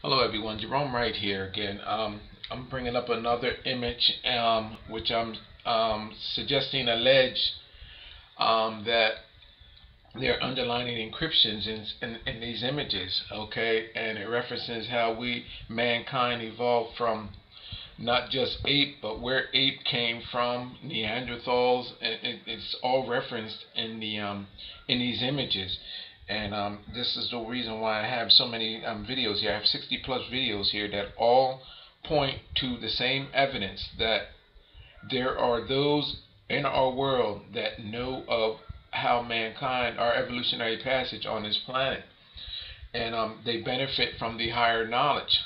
Hello everyone, Jerome Wright here again. I'm bringing up another image which I'm suggesting allege that there are underlying encryptions in these images, okay? And it references how mankind, evolved from not just ape, but where ape came from, Neanderthals, and it's all referenced in these images. And this is the reason why I have so many videos here. I have 60 plus videos here that all point to the same evidence that there are those in our world that know of how mankind, our evolutionary passage on this planet, and they benefit from the higher knowledge,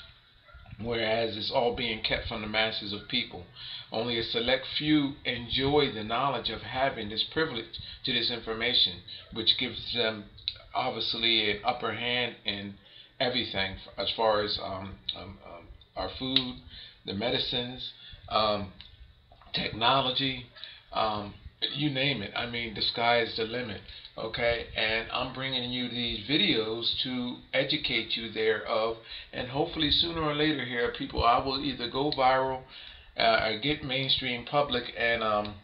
whereas it's all being kept from the masses of people. Only a select few enjoy the knowledge of having this privilege to this information, which gives them obviously an upper hand in everything as far as our food, the medicines, technology, you name it. I mean, the sky is the limit. Okay, and I'm bringing you these videos to educate you thereof, and hopefully sooner or later here, people, I will either go viral, or get mainstream public, and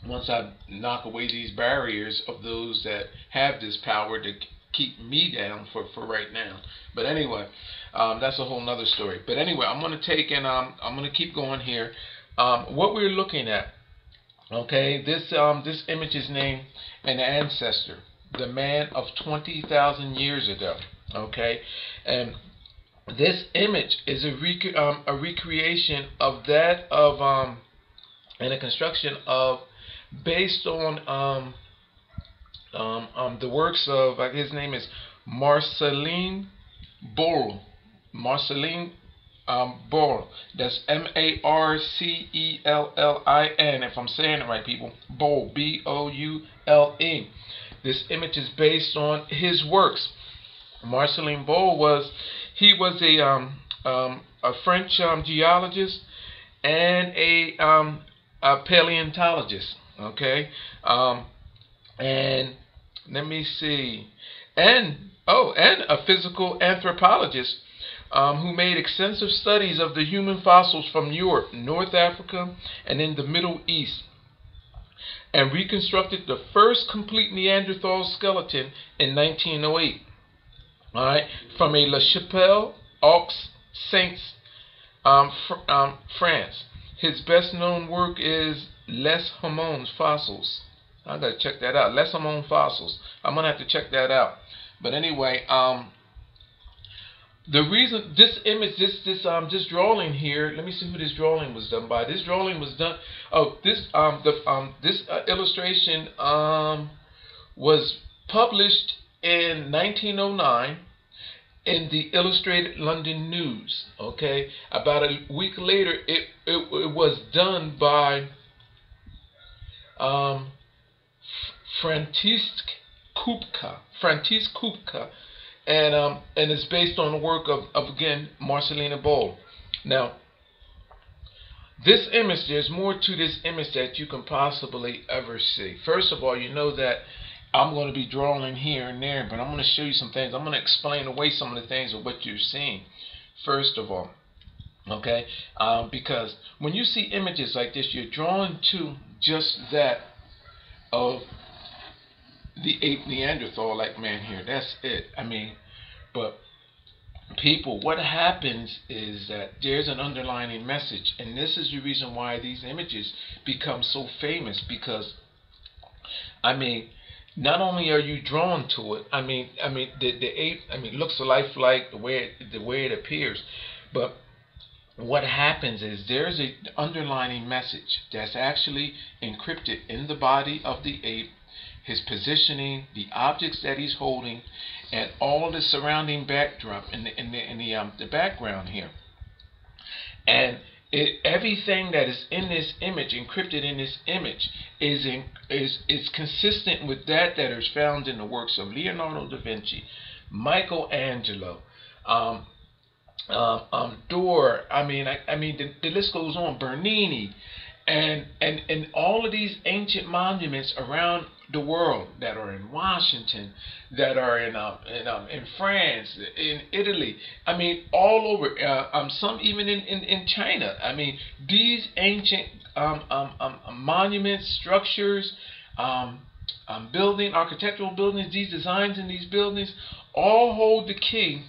once I knock away these barriers of those that have this power to keep me down for right now. But anyway, that's a whole nother story. But anyway, I'm going to take and I'm going to keep going here. What we're looking at, okay, this image is named an ancestor, the man of 20,000 years ago. Okay, and this image is a recreation of that of and a construction of based on the works of his name is Marcellin Boule. Marcellin Boule. That's Marcellin. If I'm saying it right, people. Boule. Boule. This image is based on his works. Marcellin Boule was a French geologist and a paleontologist. Okay, and let me see, and a physical anthropologist who made extensive studies of the human fossils from Europe, North Africa, and in the Middle East, and reconstructed the first complete Neanderthal skeleton in 1908. All right, from a La Chapelle, Aux, Saints, France. His best known work is Les Hommes Fossils. I gotta check that out. Les Hommes Fossils. I'm gonna have to check that out. But anyway, the reason this image, this drawing here, let me see who this drawing was done by. This drawing was done. Oh, this illustration was published in 1909 in the Illustrated London News. Okay, about a week later, it was done by Frantisek Kupka, and it's based on the work of again Marcellin Boule. Now, this image, there's more to this image that you can possibly ever see. First of all, you know that I'm going to be drawing here and there, but I'm going to show you some things. I'm going to explain away some of the things of what you're seeing. First of all, okay, because when you see images like this, you're drawn to just that of the ape Neanderthal like man here. That's it. I mean, but people, what happens is that there's an underlying message, and this is the reason why these images become so famous, because I mean, not only are you drawn to it, I mean the ape, looks lifelike the way it appears, but what happens is there's an underlying message that's actually encrypted in the body of the ape, his positioning, the objects that he's holding, and all the surrounding backdrop in the background here. And everything that is in this image, encrypted in this image, is consistent with that is found in the works of Leonardo da Vinci, Michelangelo, Dor. The list goes on. Bernini, and all of these ancient monuments around the world, that are in Washington, that are in France, in Italy. I mean, all over. Some even in China. I mean, these ancient monuments, structures, architectural buildings, these designs in these buildings, all hold the key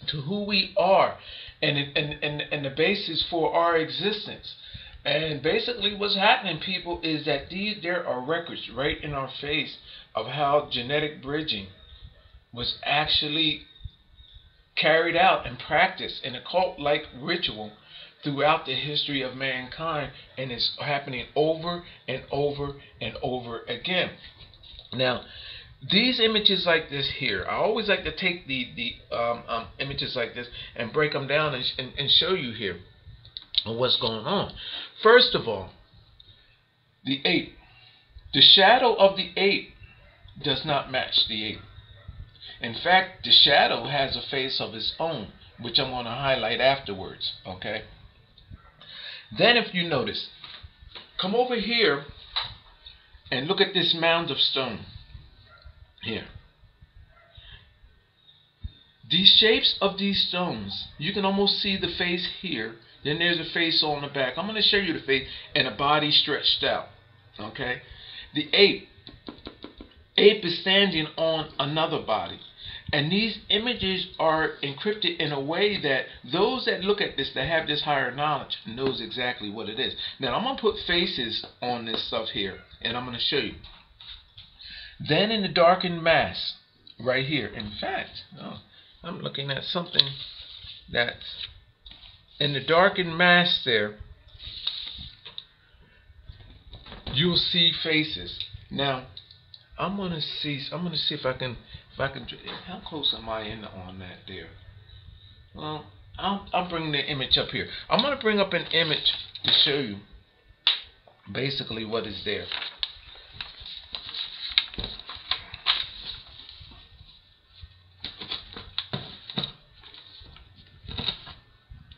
to who we are and the basis for our existence. And basically what's happening, people, is that there are records right in our face of how genetic bridging was actually carried out and practiced in a cult-like ritual throughout the history of mankind, and it's happening over and over and over again. Now, these images like this here, I always like to take the images like this and break them down and show you here what's going on. First of all, the ape. The shadow of the ape does not match the ape. In fact, the shadow has a face of its own, which I'm going to highlight afterwards. Okay. Then if you notice, come over here and look at this mound of stone here. These shapes of these stones, you can almost see the face here. Then there's a face on the back. I'm going to show you the face and a body stretched out. Okay. The ape is standing on another body. And these images are encrypted in a way that those that look at this, that have this higher knowledge, knows exactly what it is. Now I'm going to put faces on this stuff here, and I'm going to show you. Then in the darkened mass, right here. In fact, I'm looking at something that's in the darkened mass there. You'll see faces. Now, I'm gonna see if I can. How close am I in on that there? Well, I'll bring the image up here. I'm gonna bring up an image to show you basically what is there.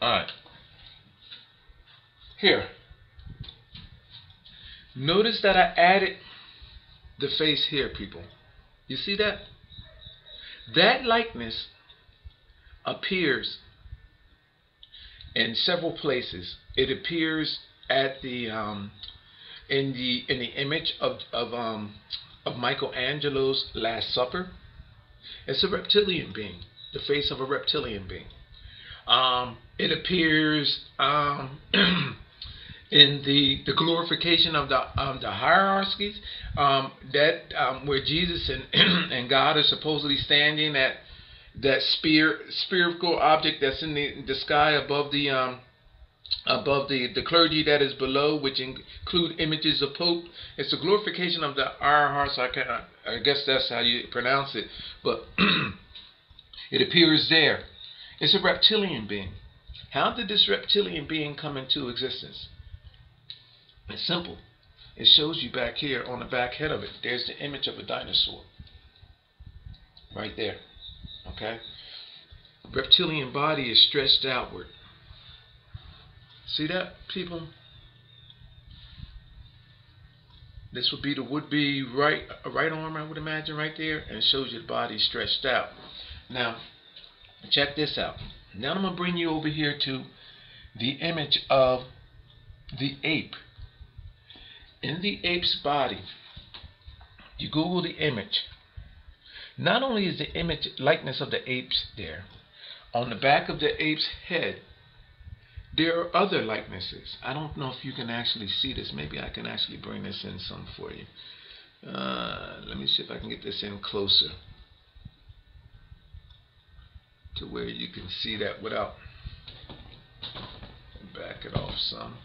Alright. Here. Notice that I added the face here, people. You see that? That likeness appears in several places. It appears at the in the image of Michelangelo's Last Supper. It's a reptilian being, the face of a reptilian being. It appears in the glorification of the hierarchies, where Jesus and God are supposedly standing at that spherical object that's in the sky above the clergy that is below, which include images of Pope. It's the glorification of the hierarchies. I guess that's how you pronounce it, but it appears there. It's a reptilian being. How did this reptilian being come into existence? It's simple. It shows you back here on the back head of it. There's the image of a dinosaur. Right there. Okay? Reptilian body is stretched outward. See that, people? This would be the would-be right arm, I would imagine, right there. And it shows you the body stretched out. Now, check this out. Now I'm going to bring you over here to the image of the ape. In the ape's body, you Google the image. Not only is the image likeness of the apes there, on the back of the ape's head, there are other likenesses. I don't know if you can actually see this. Maybe I can actually bring this in some for you. Let me see if I can get this in closer to where you can see that without back it off some.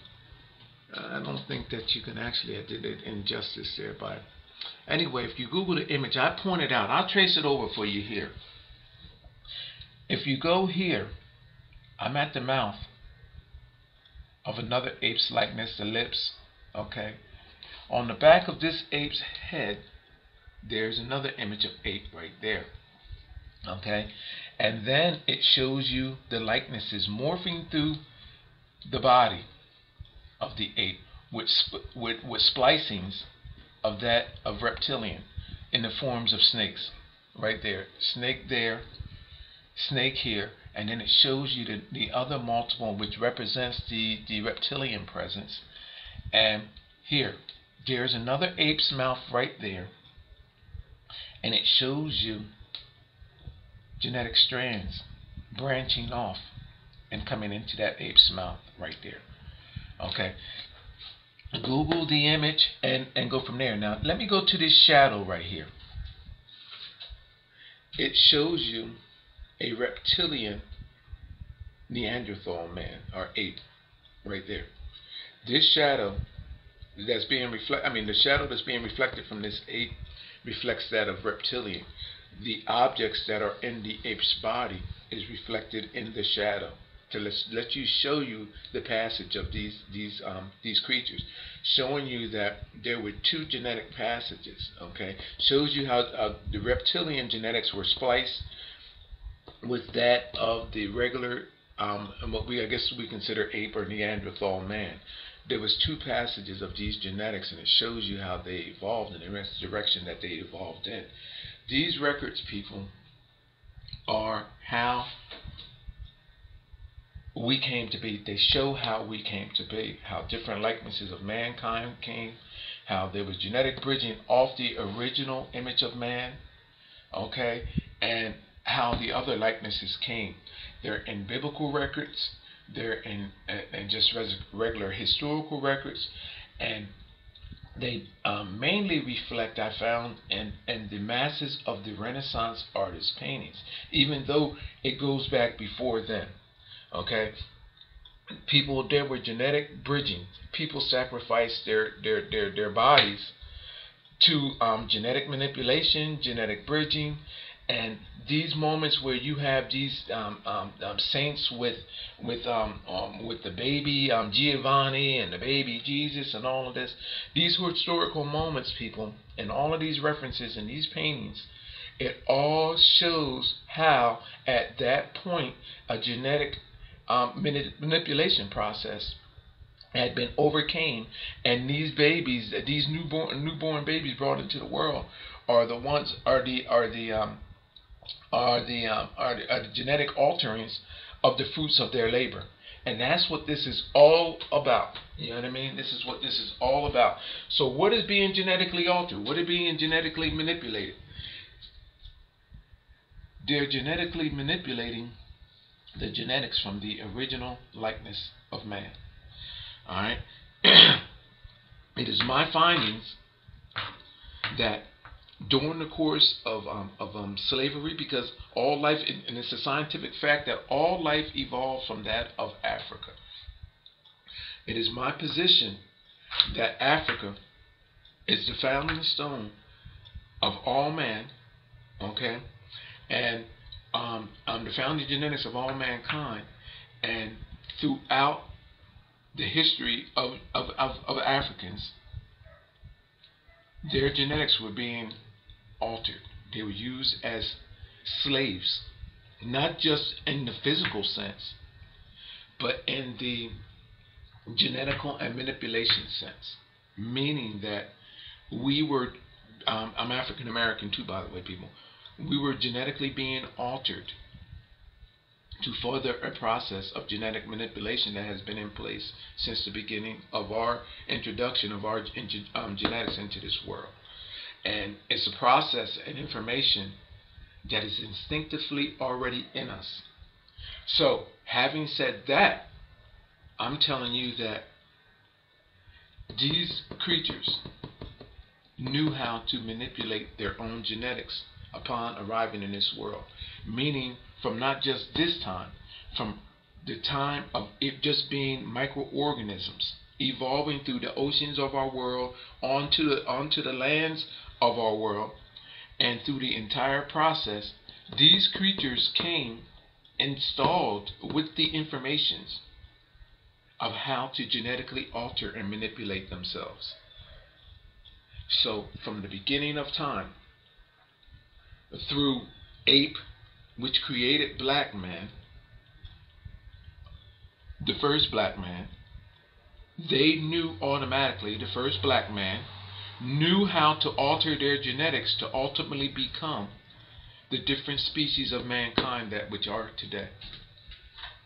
I don't think that you can actually. I did it injustice there, but anyway, if you Google the image, I pointed out. I'll trace it over for you here. If you go here, I'm at the mouth of another ape's likeness, the lips. Okay, on the back of this ape's head, there's another image of ape right there. Okay, and then it shows you the likenesses morphing through the body of the ape with splicings of that of reptilian in the forms of snakes. Right there, snake there, snake here, and then it shows you the other multiple, which represents the reptilian presence. And here, there's another ape's mouth right there, and it shows you genetic strands branching off and coming into that ape's mouth right there. Okay, Google the image and go from there. Now let me go to this shadow right here. It shows you a reptilian Neanderthal man or ape right there. This shadow that's being the shadow that's being reflected from this ape reflects that of reptilian. The objects that are in the ape's body is reflected in the shadow to let you show you the passage of these creatures, showing you that there were two genetic passages. Okay, shows you how the reptilian genetics were spliced with that of the regular what I guess we consider ape or Neanderthal man. There was two passages of these genetics, and it shows you how they evolved in the direction that they evolved in. These records, people, are how we came to be. They show how we came to be, how different likenesses of mankind came, how there was genetic bridging off the original image of man, okay, and how the other likenesses came. They're in biblical records, they're in just regular historical records, and they mainly reflect, I found, in the masses of the Renaissance artists' paintings, even though it goes back before then. Okay, there were genetic bridging. People sacrificed their bodies to genetic manipulation, genetic bridging, and these moments where you have these saints with the baby Giovanni and the baby Jesus and all of this. These were historical moments, people, and all of these references in these paintings. It all shows how, at that point, a genetic manipulation process had been overcame, and these babies, these newborn babies brought into the world, are the genetic alterings of the fruits of their labor. And that's what this is all about. You know what I mean? This is what this is all about. So what is being genetically altered? What is being genetically manipulated? They're genetically manipulating the genetics from the original likeness of man. Alright? It is my findings that during the course of slavery, because all life, and it's a scientific fact that all life evolved from that of Africa. It is my position that Africa is the founding stone of all man, okay, and the founding genetics of all mankind, and throughout the history of Africans, their genetics were being altered. They were used as slaves, not just in the physical sense, but in the genetical and manipulation sense, meaning that we were, I'm African American too, by the way, people, we were genetically being altered to further a process of genetic manipulation that has been in place since the beginning of our introduction of our genetics into this world. And it's a process and information that is instinctively already in us. So, having said that, I'm telling you that these creatures knew how to manipulate their own genetics upon arriving in this world, meaning from not just this time, from the time of it just being microorganisms evolving through the oceans of our world onto the lands of our world, and through the entire process, these creatures came installed with the informations of how to genetically alter and manipulate themselves. So from the beginning of time, through ape, which created black man, the first black man, they knew automatically the first black man knew how to alter their genetics to ultimately become the different species of mankind that which are today.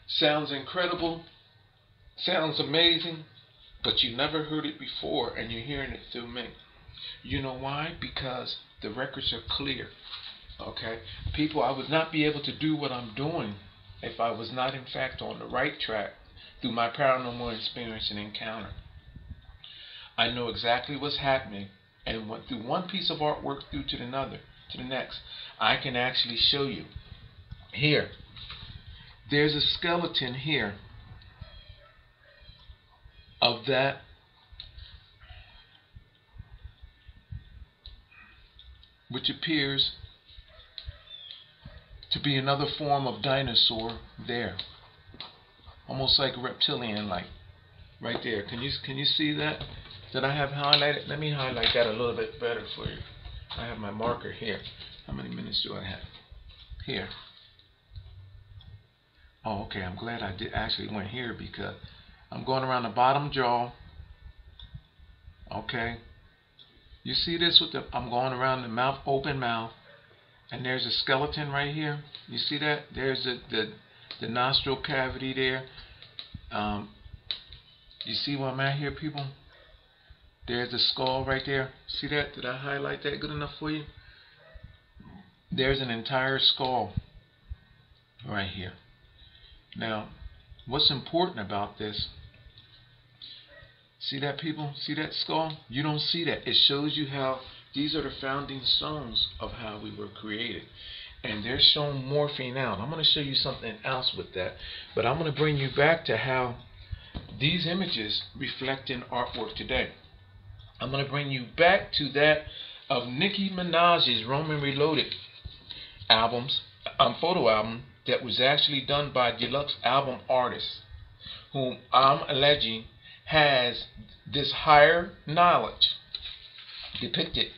Sounds incredible, sounds amazing, but you never heard it before, and you're hearing it through me. You know why? Because the records are clear. Okay? People, I would not be able to do what I'm doing if I was not in fact on the right track through my paranormal experience and encounter. I know exactly what's happening, and went through one piece of artwork through to another, to the next. I can actually show you. Here, there's a skeleton here of that which appears to be another form of dinosaur there, almost like reptilian, like right there. Can you see that? That I have highlighted? Let me highlight that a little bit better for you. I have my marker here. How many minutes do I have? Here. Oh, okay. I'm glad I did actually went here because I'm going around the bottom jaw. Okay. You see this with the? I'm going around the mouth, open mouth, and there's a skeleton right here. You see that? There's the nostril cavity there. You see where I'm at here, people? There's the skull right there. See that? Did I highlight that good enough for you? There's an entire skull right here. Now, what's important about this? See that, people? See that skull? You don't see that. It shows you how these are the founding stones of how we were created. And they're shown morphing out. I'm going to show you something else with that. But I'm going to bring you back to how these images reflect in artwork today. I'm going to bring you back to that of Nicki Minaj's Roman Reloaded photo album that was actually done by deluxe album artists, whom I'm alleging has this higher knowledge depicted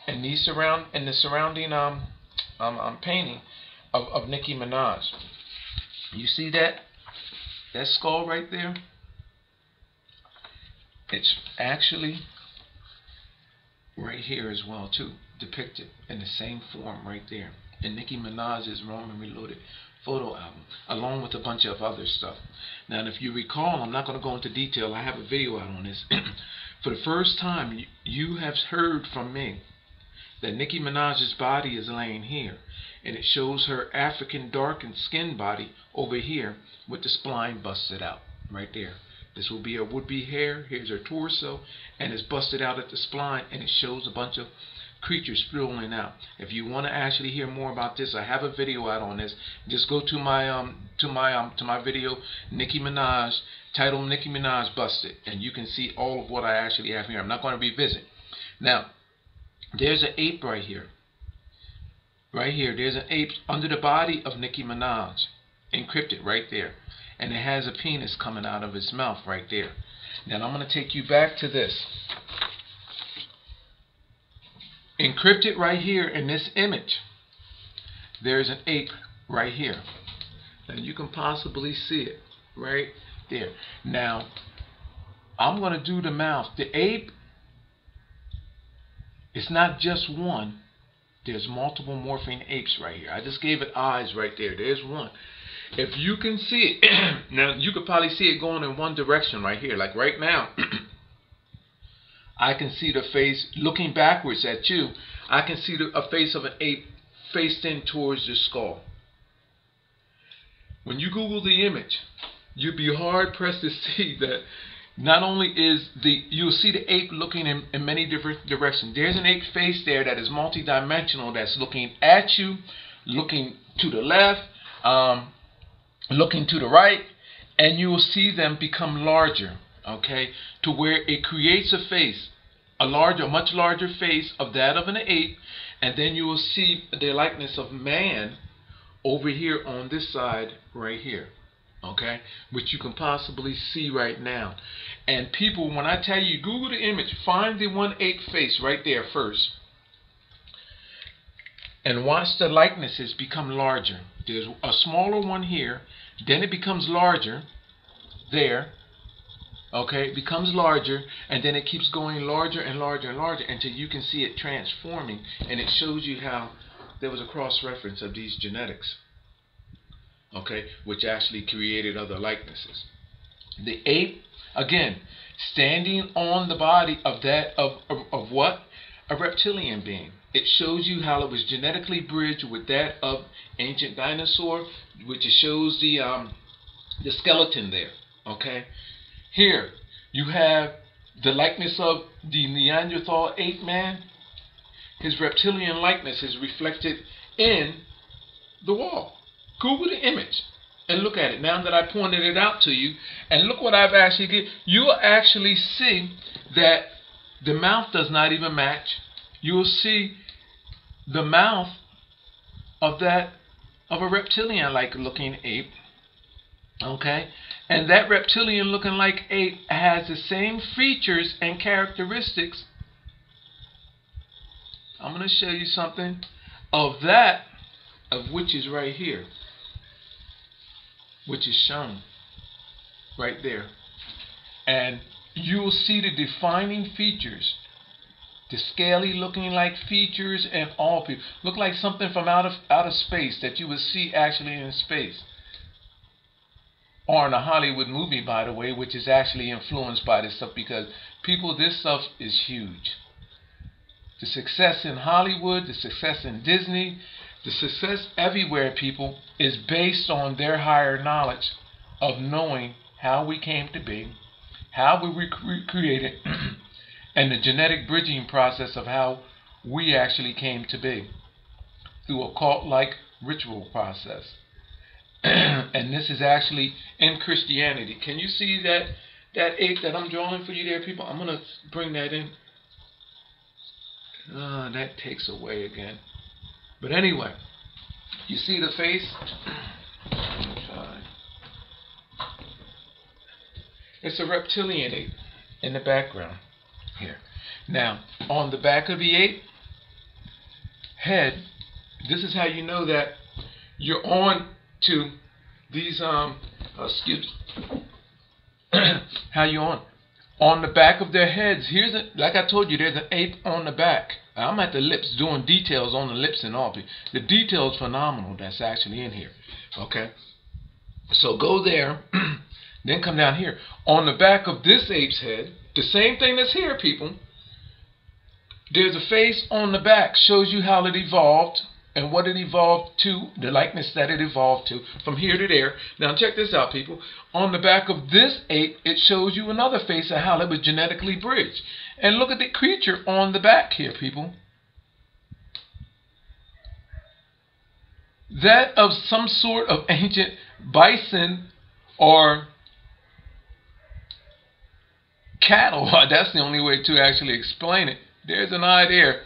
in the surrounding painting of Nicki Minaj. You see that skull right there? It's actually right here as well too, depicted in the same form right there in Nicki Minaj's Roman Reloaded photo album, along with a bunch of other stuff. Now, if you recall, I'm not going to go into detail. I have a video out on this. For the first time, you have heard from me that Nicki Minaj's body is laying here, and it shows her African darkened skin body over here with the spine busted out right there. This will be her would-be hair. Here's her torso, and it's busted out at the spine, and it shows a bunch of creatures sprawling out. If you want to actually hear more about this, I have a video out on this. Just go to my video, Nicki Minaj, titled Nicki Minaj Busted, and you can see all of what I actually have here. I'm not going to revisit. Now, there's an ape right here. Right here, there's an ape under the body of Nicki Minaj, encrypted right there. And it has a penis coming out of its mouth right there. Now I'm going to take you back to this. Encrypted right here in this image, there's an ape right here. Now you can possibly see it right there. Now I'm going to do the mouth. The ape, it's not just one. There's multiple morphing apes right here. I just gave it eyes right there. There's one. If you can see it, now you could probably see it going in one direction right here. Like right now, I can see the face looking backwards at you. I can see a face of an ape faced in towards the skull. When you Google the image, you'd be hard pressed to see that not only is you'll see the ape looking in many different directions. There's an ape face there that is multidimensional, that's looking at you, looking to the left, looking to the right, and you will see them become larger, okay, to where it creates a face, a much larger face of that of an ape, and then you will see the likeness of man over here on this side right here, okay, which you can possibly see right now. And people, when I tell you, Google the image, find the one ape face right there first, and watch the likenesses become larger. There's a smaller one here, then it becomes larger there, Okay, it becomes larger, and then it keeps going larger and larger and larger until you can see it transforming, and it shows you how there was a cross-reference of these genetics, okay, which actually created other likenesses. The ape, again, standing on the body of that of what? A reptilian being. It shows you how it was genetically bridged with that of ancient dinosaur, which shows the skeleton there. Okay. Here you have the likeness of the Neanderthal ape man. His reptilian likeness is reflected in the wall. Google the image and look at it. Now that I pointed it out to you, and look what I've actually given, you'll actually see that the mouth does not even match. You'll see the mouth of a reptilian-like looking ape. Okay, and that reptilian looking like ape has the same features and characteristics. I'm going to show you something of that, of which is right here, which is shown right there. And you will see the defining features, the scaly looking like features, and all people look like something from out of space that you would see actually in space. Or in a Hollywood movie, by the way, which is actually influenced by this stuff, because people, this stuff is huge. The success in Hollywood, the success in Disney, the success everywhere, people, is based on their higher knowledge of knowing how we came to be, how we were created, and the genetic bridging process of how we actually came to be through a cult-like ritual process. And this is actually in Christianity. Can you see that ape that I'm drawing for you there, people? I'm going to bring that in. That takes away again. But anyway, you see the face? It's a reptilian ape in the background here. Now, on the back of the ape head, this is how you know that you're on to these excuse how you on the back of their heads. Here's like I told you, there's an ape on the back. I'm at the lips doing details on the lips and all. The detail's phenomenal that's actually in here. Okay, so go there, then come down here. On the back of this ape's head, the same thing that's here, people. There's a face on the back, shows you how it evolved and what it evolved to, the likeness that it evolved to, from here to there. Now check this out, people. On the back of this ape, it shows you another face of how it was genetically bridged. And look at the creature on the back here, people. That of some sort of ancient bison or cattle. That's the only way to actually explain it. There's an eye there.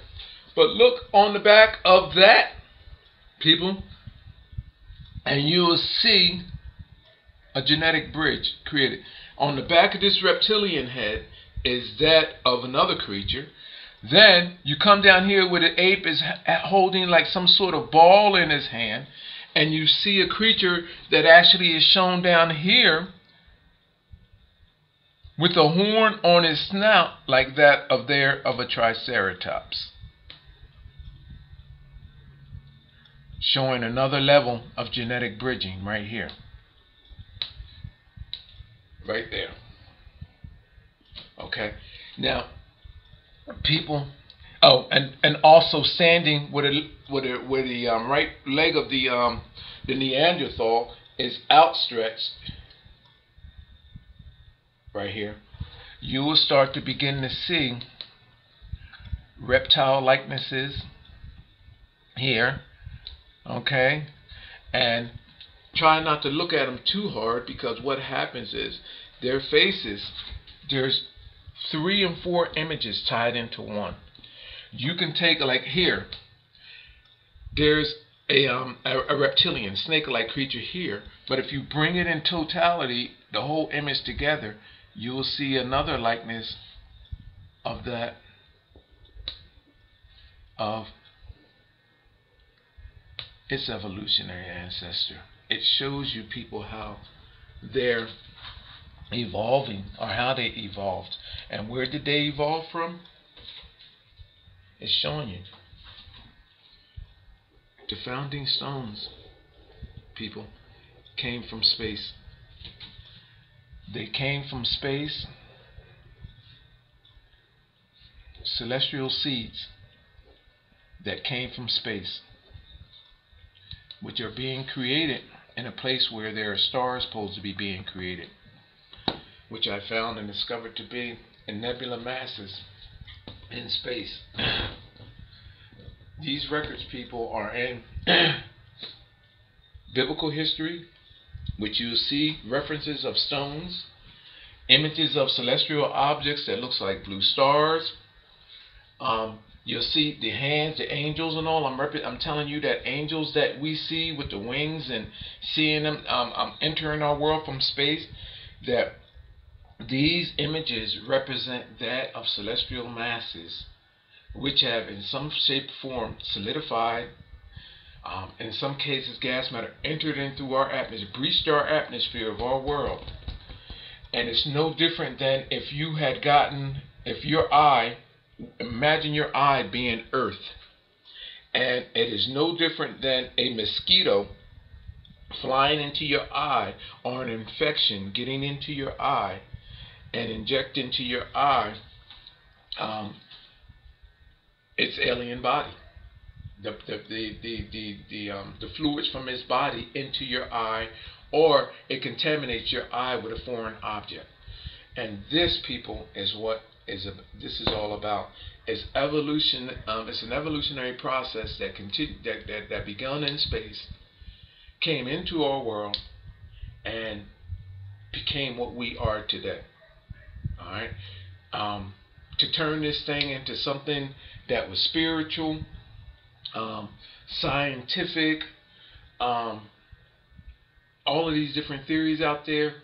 But look on the back of that, people, and you will see a genetic bridge created. On the back of this reptilian head is that of another creature. Then you come down here where the ape is holding like some sort of ball in his hand, and you see a creature that actually is shown down here with a horn on his snout like that of a triceratops. Showing another level of genetic bridging right here. Right there. Okay. Now, people. Oh, and also standing where the right leg of the Neanderthal is outstretched. Right here. You will start to begin to see reptile likenesses here. Okay, and try not to look at them too hard, because what happens is their faces, there's 3 and 4 images tied into one. You can take, like here, there's a reptilian, snake-like creature here, but if you bring it in totality, the whole image together, you will see another likeness of that, of its evolutionary ancestor. It shows you, people, how their evolving, or how they evolved. And where did they evolve from? It's showing you. The founding stones, people, came from space. They came from space. Celestial seeds that came from space, which are being created in a place where there are stars supposed to be being created, which I found and discovered to be in nebula masses in space. These records, people, are in biblical history, which you'll see references of stones, images of celestial objects that looks like blue stars. You'll see the hands, the angels and all. I'm telling you that angels that we see with the wings and seeing them entering our world from space, that these images represent that of celestial masses, which have in some shape or form solidified, in some cases gas matter, entered in through our atmosphere, breached our atmosphere of our world. And it's no different than if you had gotten, if your eye, imagine your eye being Earth, and it is no different than a mosquito flying into your eye, or an infection getting into your eye and inject into your eye its alien body, the fluids from its body into your eye, or it contaminates your eye with a foreign object. And this, people, is what this is all about. It's evolution. It's an evolutionary process that that began in space, came into our world, and became what we are today. All right. To turn this thing into something that was spiritual, scientific, all of these different theories out there.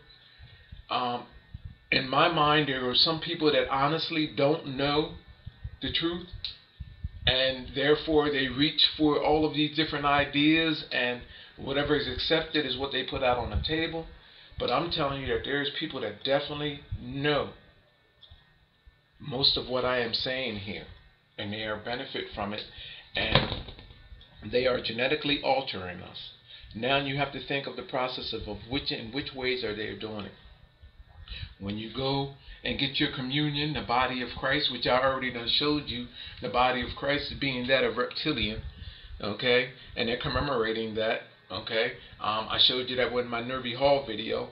In my mind, there are some people that honestly don't know the truth, and therefore they reach for all of these different ideas, and whatever is accepted is what they put out on the table. But I'm telling you that there's people that definitely know most of what I am saying here, and they are benefit from it, and they are genetically altering us. Now you have to think of the process of in which ways are they doing it. When you go and get your communion, the body of Christ, which I already done showed you, the body of Christ being that of reptilian, okay, and they're commemorating that, okay. I showed you that with my Nervy Hall video.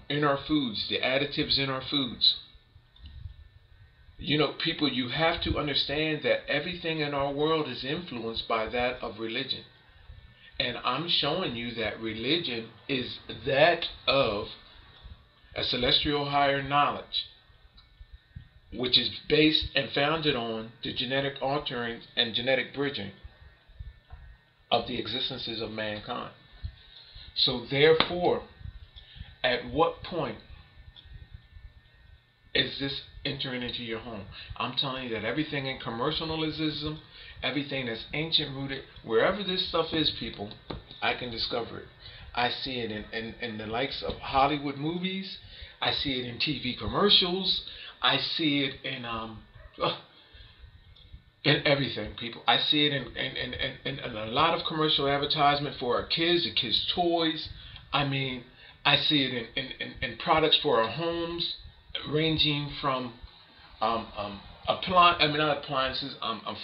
In our foods, the additives in our foods. You know, people, you have to understand that everything in our world is influenced by that of religion. And I'm showing you that religion is that of a celestial higher knowledge, which is based and founded on the genetic altering and genetic bridging of the existences of mankind. So therefore, at what point is this entering into your home? I'm telling you that everything in commercialism, everything that's ancient rooted, wherever this stuff is, people, I can discover it. I see it in the likes of Hollywood movies. I see it in TV commercials. I see it in everything, people. I see it in a lot of commercial advertisement for our kids, the kids' toys. I mean, I see it in products for our homes, ranging from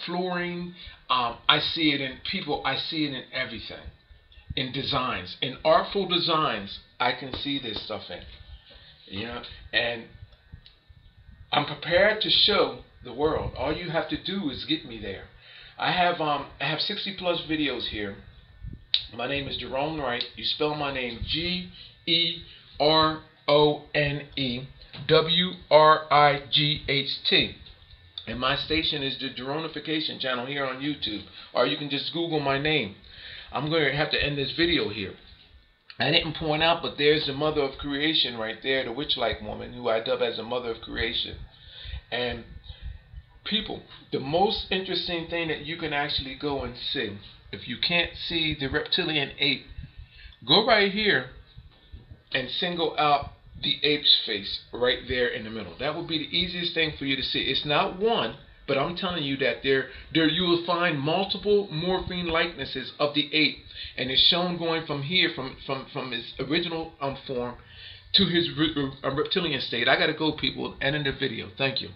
flooring. I see it in people. I see it in everything. In designs, in artful designs, I can see this stuff in. You know, and I'm prepared to show the world. All you have to do is get me there. I have 60 plus videos here. My name is Gerone Wright. You spell my name GERONE WRIGHT. And my station is the Geronification channel here on YouTube. Or you can just Google my name. I'm going to have to end this video here. I didn't point out, but there's the mother of creation right there, the witch-like woman, who I dub as the mother of creation. And people, the most interesting thing that you can actually go and see, if you can't see the reptilian ape, go right here and single out the ape's face right there in the middle. That would be the easiest thing for you to see. It's not one, but I'm telling you that there you will find multiple morphine likenesses of the ape, and it's shown going from here, from his original form to his reptilian state. I gotta go, people. End of the video. Thank you.